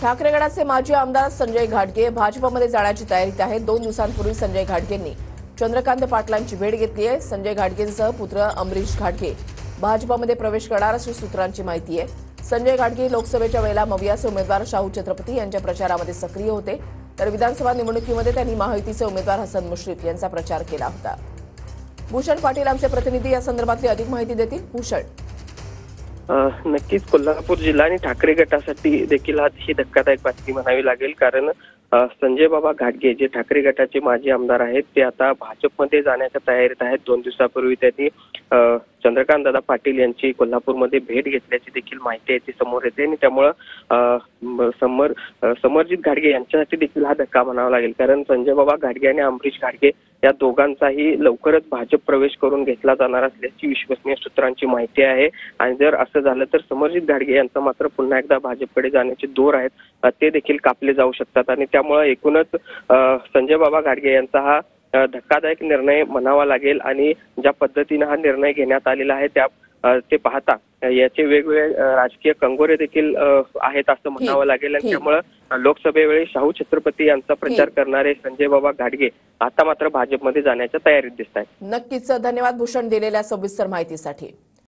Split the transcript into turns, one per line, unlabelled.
ठाकरे गटाचे माजी आमदार संजय घाटगे भाजपमध्ये जाण्याची तयारीत आहेत। 2 दिवसांपूर्वी संजय घाटगेंनी चंद्रकांत पाटलांची भेट घेतली आहे। संजय घाटगेंसह पुत्र अमरीश घाटगे भाजपमध्ये प्रवेश करणार अशी सूत्रांची माहिती आहे। संजय घाटगे लोकसभेच्या वेळेला मवियाचे उमेदवार शाहू छत्रपती यांच्या प्रचारामध्ये सक्रिय होते, तर विधानसभा निवडणुकीमध्ये त्यांनी महायुतीचे उमेदवार हसन मुश्रीफ यांचा प्रचार केला होता। भूषण पाटील आमचे प्रतिनिधी या संदर्भातली अधिक माहिती देतील। भूषण,
नक्कीच कोल्हापूर जिल्हा आणि ठाकरे गटासाठी देखील ही धक्कादायक बातमी म्हणावी लागेल, कारण संजय बाबा घाटगे जे ठाकरे गटाचे माजी आमदार आहेत ते आता भाजपमध्ये जाण्याच्या तयारीत आहेत। 2 दिवसापूर्वी त्यांनी चंद्रकांत दादा पाटील यांची कोल्हापूरमध्ये भेट घेतल्याची देखील माहिती आहे ती समोर येते आणि त्यामुळं समरजित घाटगे यांच्यासाठी देखील हा धक्का म्हणावा लागेल, कारण संजय बाबा घाटगे आणि अमरीश घाटगे या दोघांचाही लवकरच भाजप प्रवेश करून घेतला जाणार असल्याची विश्वसनीय सूत्रांची माहिती आहे। आणि जर असं झालं तर समरजित घाटगे यांचा मात्र पुन्हा एकदा भाजपकडे जाण्याचे दोर आहेत ते देखील कापले जाऊ शकतात आणि त्यामुळे एकूणच संजय बाबा घाटगे यांचा हा धक्कादायक निर्णय म्हणावा लागेल। आणि ज्या पद्धतीने हा निर्णय घेण्यात आलेला आहे ते पाहता याचे वेगवेगळे राजकीय कंगोरे देखील आहेत असं म्हणावं लागेल। आणि त्यामुळे लोकसभेवेळी शाहू छत्रपती यांचा प्रचार करणारे संजय बाबा घाटगे आता मात्र भाजपमध्ये जाण्याच्या तयारीत दिसत आहेत।
नक्कीच धन्यवाद भूषण दिलेल्या सविस्तर माहितीसाठी।